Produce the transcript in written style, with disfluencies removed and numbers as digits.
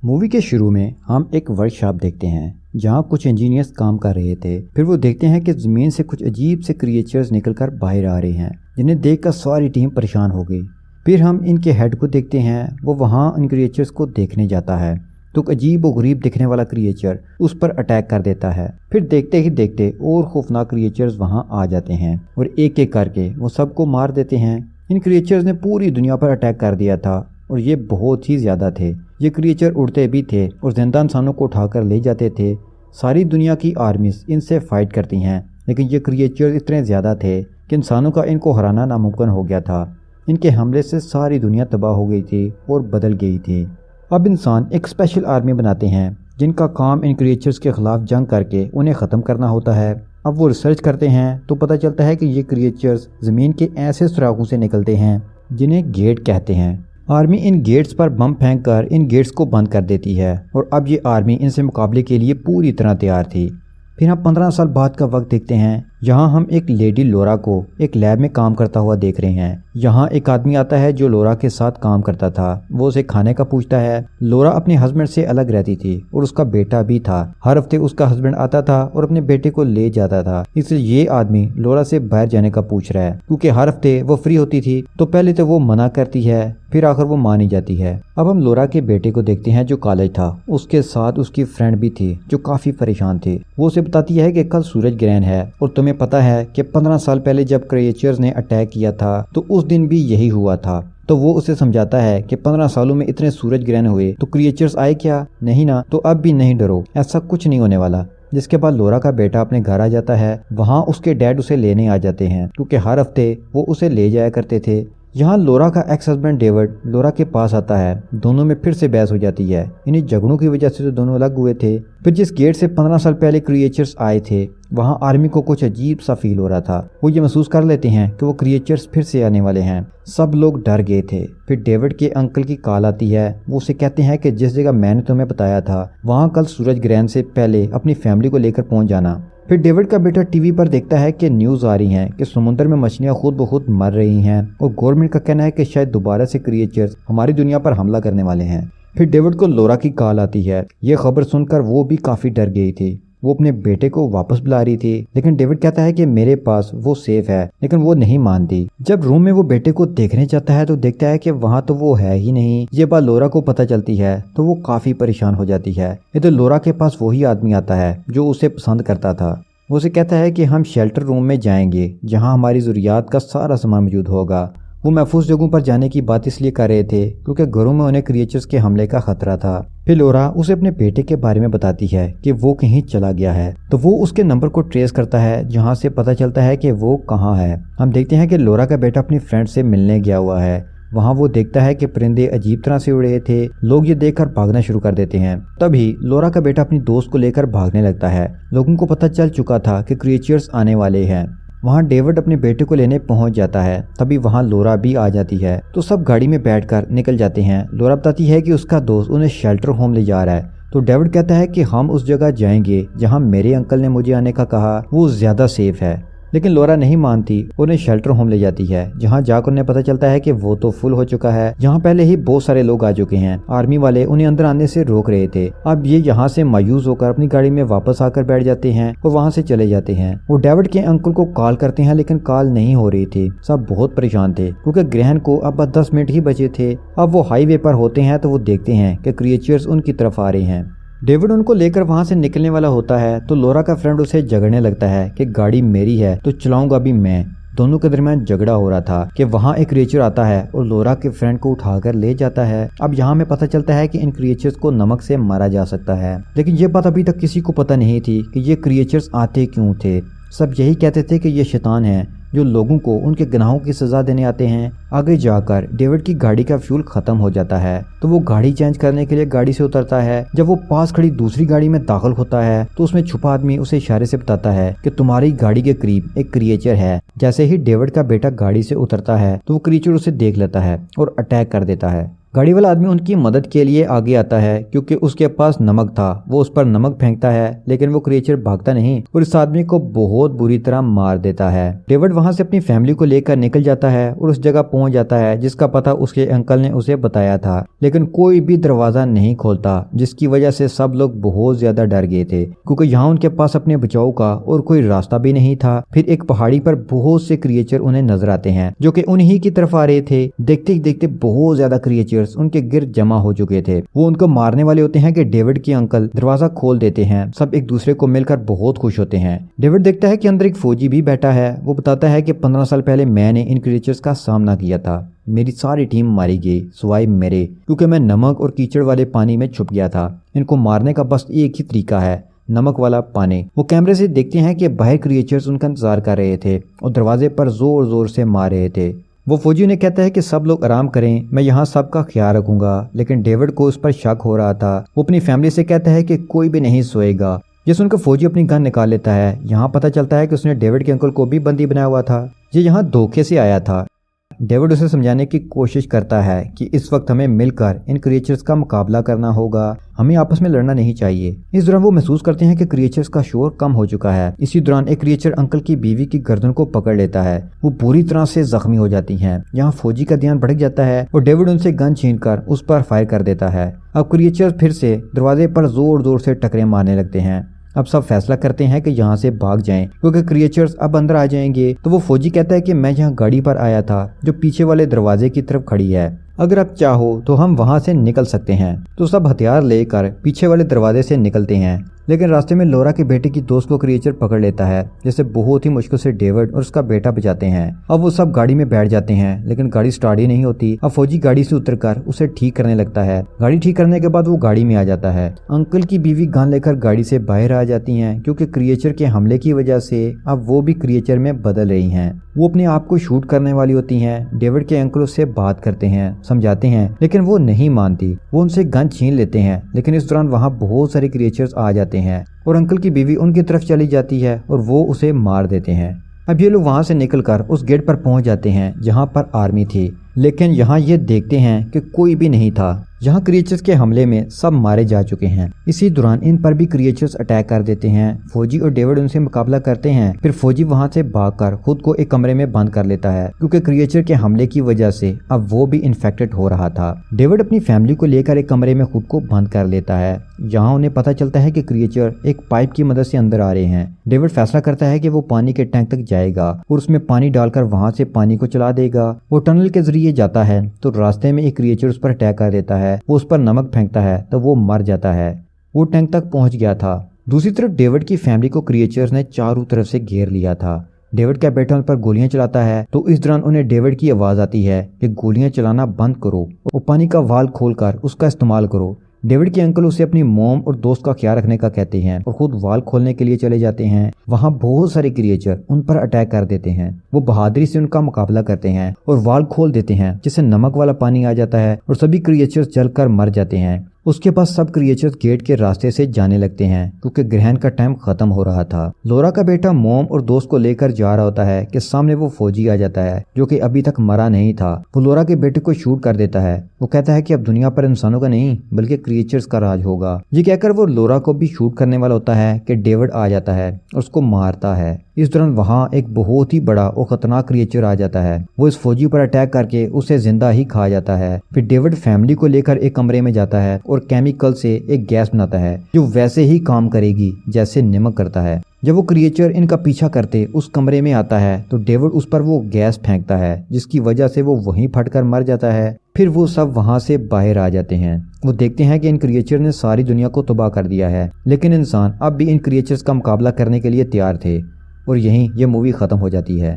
Movie के शुरू में हम एक वर्कशॉप देखते हैं जहां कुछ इंजीनियर्स काम कर रहे थे। फिर वो देखते हैं कि ज़मीन से कुछ अजीब से क्रिएचर्स निकलकर बाहर आ रहे हैं जिन्हें देखकर सारी टीम परेशान हो गई। फिर हम इनके हेड को देखते हैं, वो वहां इन क्रिएचर्स को देखने जाता है तो एक अजीब व गरीब दिखने वाला क्रिएचर उस पर अटैक कर देता है। फिर देखते ही देखते और खौफनाक क्रिएचर्स वहां आ जाते हैं और एक एक करके वो सबको मार देते हैं। इन क्रिएचर्स ने पूरी दुनिया पर अटैक कर दिया था और ये बहुत ही ज़्यादा थे। ये क्रिएचर उड़ते भी थे और जिंदा इंसानों को उठाकर ले जाते थे। सारी दुनिया की आर्मीज इनसे फाइट करती हैं, लेकिन ये क्रिएचर इतने ज़्यादा थे कि इंसानों का इनको हराना नामुमकिन हो गया था। इनके हमले से सारी दुनिया तबाह हो गई थी और बदल गई थी। अब इंसान एक स्पेशल आर्मी बनाते हैं जिनका काम इन क्रिएचर्स के ख़िलाफ़ जंग करके उन्हें ख़त्म करना होता है। अब वो रिसर्च करते हैं तो पता चलता है कि ये क्रिएचर्स ज़मीन के ऐसे सुराखों से निकलते हैं जिन्हें गेट कहते हैं। आर्मी इन गेट्स पर बम फेंक कर इन गेट्स को बंद कर देती है और अब ये आर्मी इनसे मुकाबले के लिए पूरी तरह तैयार थी। फिर हम 15 साल बाद का वक्त देखते हैं जहां हम एक लेडी लोरा को एक लैब में काम करता हुआ देख रहे हैं। यहाँ एक आदमी आता है जो लोरा के साथ काम करता था। वो उसे खाने का पूछता है। लोरा अपने हस्बैंड से अलग रहती थी और उसका बेटा भी था। हर हफ्ते उसका हस्बैंड आता था और अपने बेटे को ले जाता था। इसलिए ये आदमी लोरा से बाहर जाने का पूछ रहा है क्योंकि हर हफ्ते वो फ्री होती थी। तो पहले तो वो मना करती है, फिर आखिर वो मान ही जाती है। अब हम लोरा के बेटे को देखते हैं जो कॉलेज था। उसके साथ उसकी फ्रेंड भी थी जो काफी परेशान थी। वो उसे बताती है कि कल सूरज ग्रहण है और तुम्हें पता है कि 15 साल पहले जब क्रिएचर्स ने अटैक किया था तो उस दिन भी यही हुआ था। तो वो उसे समझाता है कि 15 सालों में इतने सूरज ग्रहण हुए तो क्रिएचर्स आए क्या? नहीं ना, तो अब भी नहीं डरो, ऐसा कुछ नहीं होने वाला। जिसके बाद लोरा का बेटा अपने घर आ जाता है। वहाँ उसके डैड उसे लेने आ जाते हैं क्योंकि हर हफ्ते वो उसे ले जाया करते थे। यहाँ लोरा का एक्स हस्बैंड डेविड लोरा के पास आता है। दोनों में फिर से बहस हो जाती है। इन्हीं झगड़ों की वजह से तो दोनों अलग हुए थे। फिर जिस गेट से 15 साल पहले क्रिएचर्स आए थे वहाँ आर्मी को कुछ अजीब सा फील हो रहा था। वो ये महसूस कर लेते हैं कि वो क्रिएचर्स फिर से आने वाले हैं। सब लोग डर गए थे। फिर डेविड के अंकल की कॉल आती है। वो उसे कहते हैं कि जिस जगह मैंने तुम्हें बताया था वहाँ कल सूरज ग्रहण से पहले अपनी फैमिली को लेकर पहुँच जाना। फिर डेविड का बेटा टीवी पर देखता है कि न्यूज़ आ रही हैं कि समुद्र में मछलियां खुद ब खुद मर रही हैं और गवर्नमेंट का कहना है कि शायद दोबारा से क्रिएचर्स हमारी दुनिया पर हमला करने वाले हैं। फिर डेविड को लोरा की कॉल आती है। ये खबर सुनकर वो भी काफ़ी डर गई थी। वो अपने बेटे को वापस बुला रही थी, लेकिन डेविड कहता है कि मेरे पास वो सेफ है, लेकिन वो नहीं मानती। जब रूम में वो बेटे को देखने जाता है तो देखता है कि वहाँ तो वो है ही नहीं। ये बात लोरा को पता चलती है तो वो काफ़ी परेशान हो जाती है। ये तो लोरा के पास वही आदमी आता है जो उसे पसंद करता था। वो उसे कहता है कि हम शेल्टर रूम में जाएंगे जहाँ हमारी ज़रूरियात का सारा सामान मौजूद होगा। वो महफूज जगहों पर जाने की बात इसलिए कर रहे थे क्योंकि घरों में उन्हें क्रिएचर्स के हमले का खतरा था। फिर लोरा उसे अपने बेटे के बारे में बताती है कि वो कहीं चला गया है। तो वो उसके नंबर को ट्रेस करता है जहाँ से पता चलता है कि वो कहाँ है। हम देखते हैं कि लोरा का बेटा अपनी फ्रेंड से मिलने गया हुआ है। वहाँ वो देखता है कि परिंदे अजीब तरह से उड़ रहे थे। लोग ये देखकर भागना शुरू कर देते हैं। तभी लोरा का बेटा अपनी दोस्त को लेकर भागने लगता है। लोगों को पता चल चुका था कि क्रिएचर्स आने वाले हैं। वहाँ डेविड अपने बेटे को लेने पहुँच जाता है। तभी वहाँ लोरा भी आ जाती है तो सब गाड़ी में बैठकर निकल जाते हैं। लोरा बताती है कि उसका दोस्त उन्हें शेल्टर होम ले जा रहा है। तो डेविड कहता है कि हम उस जगह जाएंगे जहाँ मेरे अंकल ने मुझे आने का कहा, वो ज़्यादा सेफ है। लेकिन लोरा नहीं मानती, उन्हें शेल्टर होम ले जाती है जहां जाकर उन्हें पता चलता है कि वो तो फुल हो चुका है। जहां पहले ही बहुत सारे लोग आ चुके हैं। आर्मी वाले उन्हें अंदर आने से रोक रहे थे। अब ये यहां से मायूस होकर अपनी गाड़ी में वापस आकर बैठ जाते हैं और वहां से चले जाते हैं। वो डेविड के अंकल को कॉल करते हैं लेकिन कॉल नहीं हो रही थी। सब बहुत परेशान थे क्योंकि ग्रहण को अब 10 मिनट ही बचे थे। अब वो हाईवे पर होते हैं तो वो देखते हैं कि क्रिएचर्स उनकी तरफ आ रहे हैं। डेविड उनको लेकर वहां से निकलने वाला होता है तो लोरा का फ्रेंड उसे झगड़ने लगता है कि गाड़ी मेरी है तो चलाऊंगा भी मैं। दोनों के दरमियान झगड़ा हो रहा था कि वहां एक क्रिएचर आता है और लोरा के फ्रेंड को उठाकर ले जाता है। अब यहाँ में पता चलता है कि इन क्रिएचर्स को नमक से मारा जा सकता है, लेकिन ये बात अभी तक किसी को पता नहीं थी कि ये क्रिएचर्स आते क्यों थे। सब यही कहते थे कि ये शैतान हैं जो लोगों को उनके गुनाहों की सजा देने आते हैं। आगे जाकर डेविड की गाड़ी का फ्यूल खत्म हो जाता है तो वो गाड़ी चेंज करने के लिए गाड़ी से उतरता है। जब वो पास खड़ी दूसरी गाड़ी में दाखिल होता है तो उसमें छुपा आदमी उसे इशारे से बताता है कि तुम्हारी गाड़ी के करीब एक क्रिएचर है। जैसे ही डेविड का बेटा गाड़ी से उतरता है तो वो क्रिएचर उसे देख लेता है और अटैक कर देता है। गाड़ी वाला आदमी उनकी मदद के लिए आगे आता है क्योंकि उसके पास नमक था। वो उस पर नमक फेंकता है लेकिन वो क्रिएचर भागता नहीं और इस आदमी को बहुत बुरी तरह मार देता है। डेविड वहां से अपनी फैमिली को लेकर निकल जाता है और उस जगह पहुंच जाता है जिसका पता उसके अंकल ने उसे बताया था, लेकिन कोई भी दरवाजा नहीं खोलता, जिसकी वजह से सब लोग बहुत ज्यादा डर गए थे क्योंकि यहाँ उनके पास अपने बचाव का और कोई रास्ता भी नहीं था। फिर एक पहाड़ी पर बहुत से क्रिएचर उन्हें नजर आते हैं जो कि उन्हीं की तरफ आ रहे थे। देखते ही देखते बहुत ज्यादा क्रिएचर्स उनके गिर्द जमा हो चुके थे। वो उनको मारने वाले होते हैं कि डेविड के अंकल दरवाजा खोल देते हैं। सब एक दूसरे को मिलकर बहुत खुश होते हैं। डेविड देखता है कि अंदर एक फौजी भी बैठा है। वो बताता है कि 15 साल पहले मैंने इन क्रिएचर्स का सामना किया था। मेरी सारी टीम मारी गई सिवाय मेरे, क्योंकि मैं नमक और कीचड़ वाले पानी में छुप गया था। इनको मारने का बस एक ही तरीका है, नमक वाला पानी। वो कैमरे से देखते हैं कि बाहर क्रिएचर्स उनका इंतजार कर रहे थे और दरवाजे पर जोर जोर से मार रहे थे। वो फौजी ने कहता है कि सब लोग आराम करें, मैं यहाँ सबका ख्याल रखूंगा, लेकिन डेविड को उस पर शक हो रहा था। वो अपनी फैमिली से कहता है कि कोई भी नहीं सोएगा। ये सुनकर फौजी अपनी गन निकाल लेता है। यहाँ पता चलता है कि उसने डेविड के अंकल को भी बंदी बनाया हुआ था। ये यहाँ धोखे से आया था। डेविड उसे समझाने की कोशिश करता है कि इस वक्त हमें मिलकर इन क्रिएचर्स का मुकाबला करना होगा, हमें आपस में लड़ना नहीं चाहिए। इस दौरान वो महसूस करते हैं कि क्रिएचर्स का शोर कम हो चुका है। इसी दौरान एक क्रिएचर अंकल की बीवी की गर्दन को पकड़ लेता है। वो बुरी तरह से जख्मी हो जाती हैं। यहाँ फौजी का ध्यान भटक जाता है और डेविड उनसे गन छीनकर उस पर फायर कर देता है। अब क्रिएचर्स फिर से दरवाजे पर जोर जोर से टकरे मारने लगते हैं। अब सब फैसला करते हैं कि यहाँ से भाग जाएं क्योंकि क्रिएचर्स अब अंदर आ जाएंगे। तो वो फौजी कहता है कि मैं यहाँ गाड़ी पर आया था जो पीछे वाले दरवाजे की तरफ खड़ी है, अगर आप चाहो तो हम वहां से निकल सकते हैं। तो सब हथियार लेकर पीछे वाले दरवाजे से निकलते हैं, लेकिन रास्ते में लोरा के बेटे की दोस्त को क्रिएचर पकड़ लेता है, जिसे बहुत ही मुश्किल से डेविड और उसका बेटा बचाते हैं। अब वो सब गाड़ी में बैठ जाते हैं, लेकिन गाड़ी स्टार्ट ही नहीं होती। अब फौजी गाड़ी से उतरकर उसे ठीक करने लगता है। गाड़ी ठीक करने के बाद वो गाड़ी में आ जाता है। अंकल की बीवी गन लेकर गाड़ी से बाहर आ जाती हैं क्योंकि क्रिएचर के हमले की वजह से अब वो भी क्रिएचर में बदल रही हैं। वो अपने आप को शूट करने वाली होती हैं। डेविड के अंकल उससे बात करते हैं, समझाते हैं, लेकिन वो नहीं मानती। वो उनसे गन छीन लेते हैं, लेकिन इस दौरान वहाँ बहुत सारे क्रिएचर्स आ जाते हैं और अंकल की बीवी उनकी तरफ चली जाती है और वो उसे मार देते हैं। अब ये लोग वहाँ से निकलकर उस गेट पर पहुँच जाते हैं जहाँ पर आर्मी थी, लेकिन यहाँ ये देखते हैं कि कोई भी नहीं था। यहाँ क्रिएचर्स के हमले में सब मारे जा चुके हैं। इसी दौरान इन पर भी क्रिएचर्स अटैक कर देते हैं। फौजी और डेविड उनसे मुकाबला करते हैं। फिर फौजी वहाँ से भागकर खुद को एक कमरे में बंद कर लेता है क्योंकि क्रिएचर के हमले की वजह से अब वो भी इन्फेक्टेड हो रहा था। डेविड अपनी फैमिली को लेकर एक कमरे में खुद को बंद कर लेता है। यहाँ उन्हें पता चलता है कि क्रिएचर एक पाइप की मदद से अंदर आ रहे हैं। डेविड फैसला करता है कि वो पानी के टैंक तक जाएगा और उसमें पानी डालकर वहाँ से पानी को चला देगा। वो टनल के जरिए जाता है तो रास्ते में एक क्रिएचर उस पर अटैक कर देता है। वो उस पर नमक फेंकता है तो वो मर जाता है। वो टैंक तक पहुंच गया था। दूसरी तरफ डेविड की फैमिली को क्रिएचर्स ने चारों तरफ से घेर लिया था। डेविड का बेटा उन पर गोलियां चलाता है तो इस दौरान उन्हें डेविड की आवाज आती है कि गोलियां चलाना बंद करो और पानी का वाल्व खोलकर उसका इस्तेमाल करो। डेविड के अंकल उसे अपनी मॉम और दोस्त का ख्याल रखने का कहते हैं और खुद वाल्व खोलने के लिए चले जाते हैं। वहाँ बहुत सारे क्रिएचर उन पर अटैक कर देते हैं। वो बहादुरी से उनका मुकाबला करते हैं और वाल्व खोल देते हैं, जिससे नमक वाला पानी आ जाता है और सभी क्रिएचर्स जलकर मर जाते हैं। उसके बाद सब क्रिएचर्स गेट के रास्ते से जाने लगते हैं क्योंकि ग्रहण का टाइम खत्म हो रहा था। लोरा का बेटा मॉम और दोस्त को लेकर जा रहा होता है कि सामने वो फौजी आ जाता है जो कि अभी तक मरा नहीं था। वो लोरा के बेटे को शूट कर देता है। वो कहता है कि अब दुनिया पर इंसानों का नहीं बल्कि क्रिएचर्स का राज होगा। ये कहकर वो लोरा को भी शूट करने वाला होता है कि डेविड आ जाता है और उसको मारता है। इस दौरान वहाँ एक बहुत ही बड़ा और खतरनाक क्रिएचर आ जाता है। वो इस फौजी पर अटैक करके उसे जिंदा ही खा जाता है। फिर डेविड फैमिली को लेकर एक कमरे में जाता है और केमिकल से एक गैस बनाता है जो वैसे ही काम करेगी जैसे नमक करता है। जब वो क्रिएचर इनका पीछा करते उस कमरे में आता है तो डेविड उस पर वो गैस फेंकता है, जिसकी वजह से वो वहीं फटकर मर जाता है। फिर वो सब वहां से बाहर आ जाते हैं। वो देखते हैं कि इन क्रिएचर ने सारी दुनिया को तबाह कर दिया है, लेकिन इंसान अब भी इन क्रिएचर्स का मुकाबला करने के लिए तैयार थे। और यहीं ये मूवी खत्म हो जाती है।